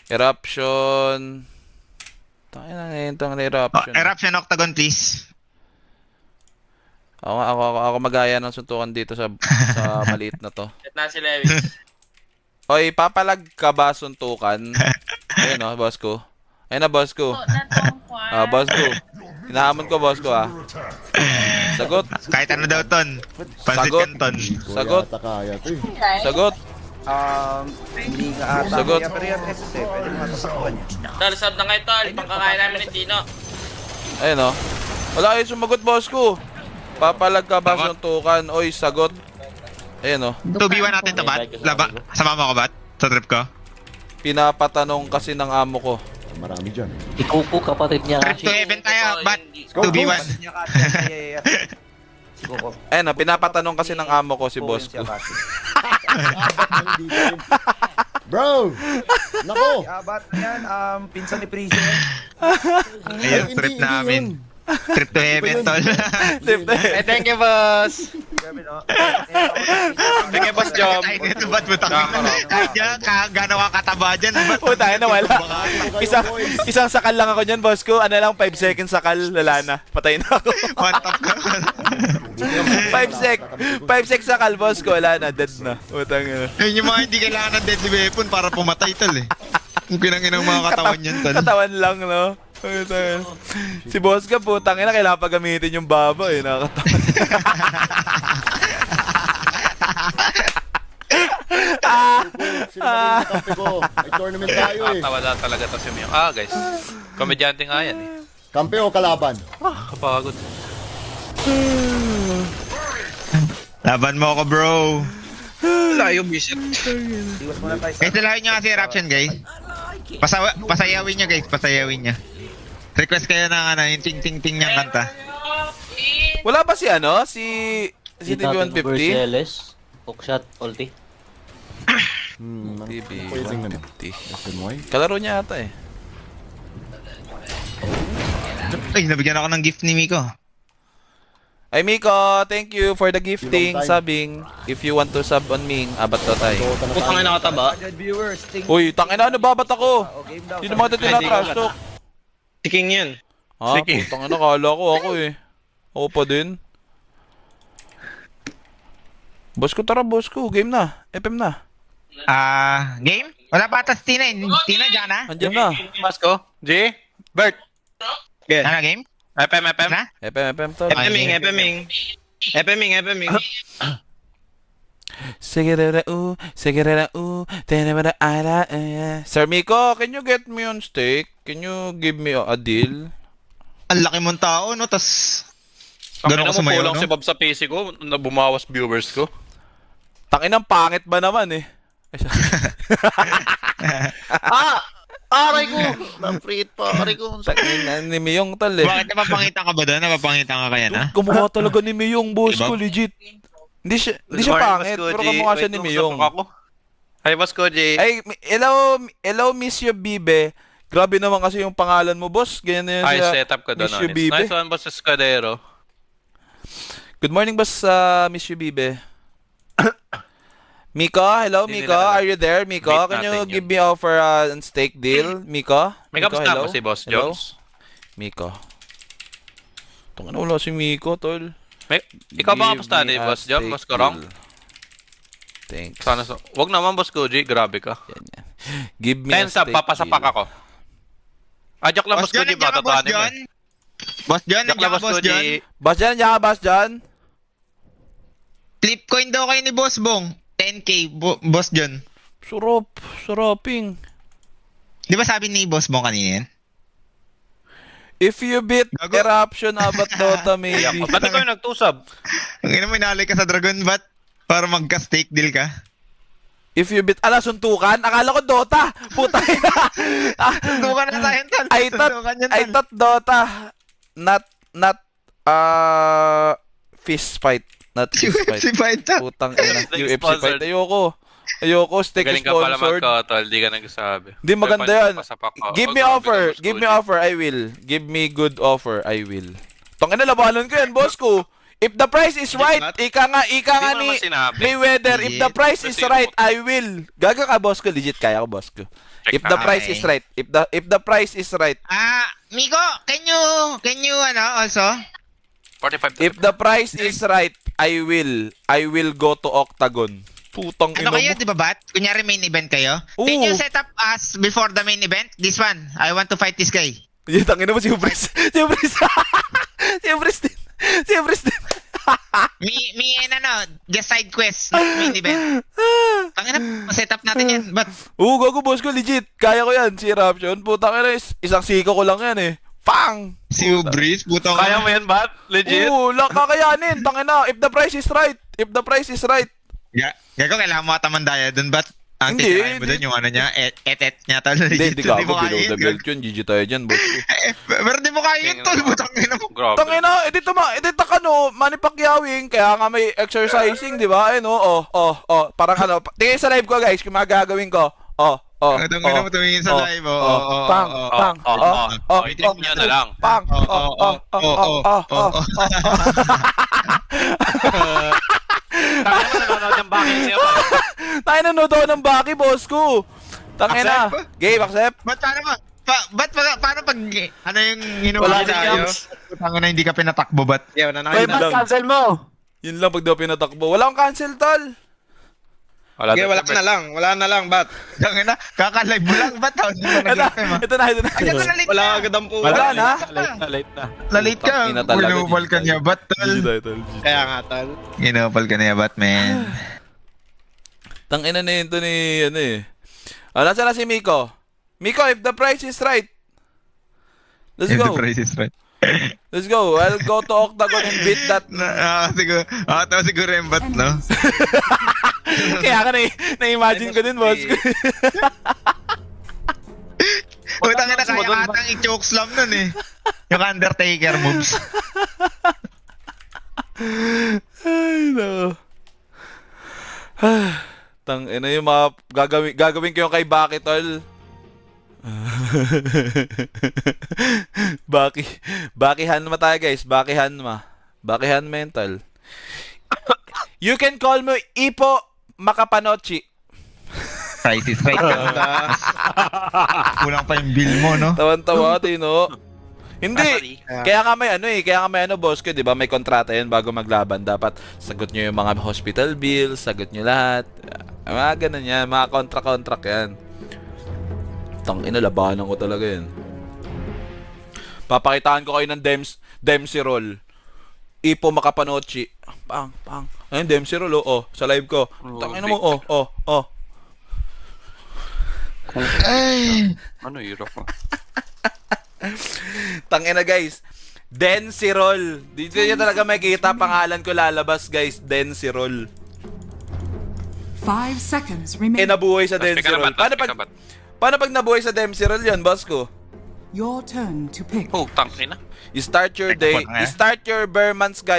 Eruption. Tayo na ngayon itong eruption. Eruption Octagon, please. Ako magaya ng suntukan dito sa maliit na to. Set na si Lewis. Oy, papalag ka ba suntukan? Ayun oh, boss ko. Ayun na, boss ko. Boss ko. Hinahamon ko, boss ko, ah. Sagot. Kahit ano daw, Ton. Pansit Sagot. yan, Ton. Sagot. Kaya to eh. Sagot. Hindi ka ata. Sagot. Pero yung SS eh, pwede mo matatakpan niya. Tol, sub na kayo, tol. Pangkakain namin ni Tino. Ayun oh. Wala kayo sumagot, boss ko. Papalag ka ba Sagot. suntukan? Oy, sagot. Ayun oh. 2v1 natin to, Bat. Laba. Sama mo ko, Bat? Sa trip ko. Pinapatanong kasi ng amo ko. Marami dyan. Ikaw po, kapatid niya. Trip to heaven tayo, Bat. Go, 2v1. Niya kasi, Siguro. Ayun oh, pinapatanong kasi ng amo ko si boss ko. Bro! Nako! Abat na yan, pinsan ni Prison. Ayun, trip namin. Trip to heaven, Tol. Thank you, boss. Grabe, no? Thank you, boss Jom. Ay, ito, Bat, butang. Kahit dyan, gano'n ka kataba dyan, Bat. Puta na wala. Isang sakal lang ako niyan, boss ko. Ano lang 5 seconds sakal, lala na. Patay na ako. One top ka. 5 sec sakal, boss ko, wala na, dead na. Putang ina. Yun yung mga hindi kailangan ng deadly weapon para pumatay, Tol, eh. Yung pinanginang mga katawan yan, Tol. Katawan lang, no? Putang ina. Si boss ka, putang ina, kailangan pa gamitin yung baba, eh. Nakakatawa. Sino ba yung kape ko? May tournament tayo eh. Wala talaga to si Mio. Guys. Komedyante nga yan eh. Kampe o kalaban? Kapagod. Laban mo ako, bro. Layo, bisit. Iwas muna tayo sa... Guys, nalahin nyo kasi eruption, guys. Pasayawin nyo, guys. Pasayawin nyo. Request kayo ng yung ting-ting-ting niyang kanta. Wala ba si ano? Si TV150? Verseles. Hookshot, ulti. Pwedeng naman. TV150. SNY? Kalaro niya ata eh. Ay, nabigyan ako ng gift ni Miko. Ay Miko, thank you for the gifting, Long time. subbing. If you want to sub on Ming, abat daw tayo. Putang ina kataba. 100 viewers, think... Uy, tangina, ano babat ako? game daw. Hindi naman ito tinatrash talk. Si King yun. Ha? Putang ina, kala ko ako eh. Ako pa din. Boss ko, tara boss ko. Game na. FM na. Game? Wala pa ata si Tina, eh. Tina, dyan na? Andiyan na. Masko. G. Bert. Good. Ano, game? FM. Na? FM tol. FMing. Sige tenebara ara. Sir Miko, can you get me on stake? Can you give me a deal? Ang laki mong tao, no? Tas... Ganun Ganun mo ka sumayaw, kulang no? si Bob sa PC ko na bumawas viewers ko. Takinang pangit ba naman eh? Aray ko! Na-freet pa, aray ko. Takinang ni Miyong tal eh. Bakit napapangitan ka ba doon? Napapangitan ka kaya na? Kumukha talaga ni Miyong, boss Diba? ko, legit. Hindi siya pangit, pero kumukha siya ni Miyong. Hi, Boss ko, G. Ay, hello, Miss Bibe. Grabe naman kasi yung pangalan mo, boss. Ganyan na yan Ay, siya. setup ko doon. Miss you, Bibe. Nice one, Boss Escudero. Good morning, boss, Miss Bibe. Miko, hello, Hindi Miko. nila Are you there, Miko? Meet Can you natin give me offer a stake deal, Miko? May kapos na hello? ako si Boss Hello? Jones. Miko. Tunga na wala si Miko, tol. Ikaw ba Give kapusta me ni a Boss Jones? stake Boss Korong? deal. Thanks. Sana wag naman, Boss ko, G. Grabe ka. Yan. Give me a 10 sub, stake papasapak deal. ako. Joke lang, Boss ko, G. nandiyan ka, Bata Boss John? Boss John, Joke nandiyan lang, ka, Boss ko, Boss G. John? Boss Jan, nandiyan ka, Boss Jan? Flip coin daw kayo ni Boss Bong. 10k, Boss John. Saraping. Di ba sabi ni Boss Bong kanina yan? If you beat Gago. Eruption, abat Dota maybe. Ba't ikaw yung nagtusab? Ang ina mo, inalay ka sa Dragon Bat para magka-stake deal ka. If you beat, suntukan? Akala ko Dota. Puta ina. Sundukan na tayo, Tal. Sundukan yan, I Tal. thought Dota. Not, fist fight. Not fist fight. Si Fight, Tal. Putang ina. Like UFC sponsored. fight. Ayoko, stick Galing ka pala sponsored. magkotol, di ka nagsasabi. Di maganda yan. Pasapak ka. Give Oh, me grabe offer. ka, Boss Give ko, me G. offer. I will. Give me good offer. I will. Tangina, labanan ko yan, boss ko. If the price is right, ika nga Di mo ni naman sinabi. Mayweather, if the price is Kasi right, I will. Gaga ka, boss ko. Legit, kaya ko, boss ko. If the price Okay. is right. If the price is right. Miko, can you also? 45 If the price is right, I will go to Octagon. Putang ina Ano kayo, mo. di ba, Bat? Kunyari main event kayo? Oo. Can you set up us before the main event? This one, I want to fight this guy. Yung tangina mo si Ubris. Si Ubris. Si Ubris din. Si Ubris din. Me and just side quest, not main event. Tangina, set up natin yan, Bat. Oo, gago boss ko, legit. Kaya ko yan, si Eruption. Putang ina, isang siko ko lang yan eh. Pang! Si Ubris, puto ka. Kaya mo yan, Bat? Legit? Oo, kakayanin. Tangina, if the price is right. If the price is right. Gago, kailangan mo atamandaya dun, Bat. Ang Hindi, titirahin mo hindi. dun, yung ano niya, et niya tol. Hindi Legit, gago, mo kaya below yun, the belt yun. GG tayo dyan, boss ko. Pero di mo kaya yun, tol. Butang ina mo. Grabe. Tangina, edi takano, Manny Pacquiaoing, kaya nga may exercising, di ba? Ayun, parang ano, tingin sa live ko guys, kung mga gagawin ko. Tangina mo tumingin sa live, Pang, pang, I-drip nyo na lang. pang, Kaya mo nanonood ng bakit siya ba? tayo nanood ako ng Baki, boss ko. Tangina. Accept? Game, accept. Ba't paano pag, ano yung Wala inuwi din tayo? jumps. Tangina, hindi ka pinatakbo, Bat? Yeah, wala na Wait, kayo. lang. Cancel mo! Yun lang pag daw pinatakbo. Walang cancel, tol. Wala Okay, wala na lang. Wala na lang, Bat. Tangina, kaka-live mo lang, Bat? Hindi mo nag-live, Ito na. Ayan na, lalit Wala na. agad ang puso. Wala na. Late na. Lalit ka. Tangina talaga, Ginupal ka GG niya, Bat, GG tol. tayo, tol. Kaya nga, tal. Ginupal ka niya, Bat, man. Tangina na yun to ni, ano eh. Nasa na si Miko? Miko, if the price is right. Let's If go. the price is right. Let's go. I'll go to Octagon and beat that. Siguro, tawa siguro yung Bat, no? Kaya ka na-imagine ko din, boss. Utang na kaya atang i-chokeslam nun eh. Yung Undertaker moves. Ay, no. Tangina yung mga gagawin ko yung kay Baki, tol. Baki Hanma tayo, guys. Baki Hanma mental. You can call me Ipo Makapanochi. Price is right. Kulang pa yung bill mo, no? Tawan-tawa, Tino. Hindi. Kaya nga may boss ko, 'di ba? May kontrata 'yan bago maglaban. Dapat sagot niyo yung mga hospital bills, sagot niyo lahat. Mga ganun 'yan, mga contract 'yan. Tangina, labanan ko talaga 'yan. Papakitaan ko kayo ng Dempsey roll. Ipo Makapanochi. Pang. Ayun, Dempsey roll, sa live ko. Tangina mo, Ano, hirap mo? Tangina guys. Dempsey roll. Dito niya talaga makikita pangalan ko lalabas, guys. Dempsey roll. 5 seconds remain. Nabuhay sa Tapos Dempsey pick roll. na bat. Paano pag nabuhay sa Dempsey roll 'yan, boss ko? Your turn to pick. Oh, tangina. You start your day, you start your bare months, guys.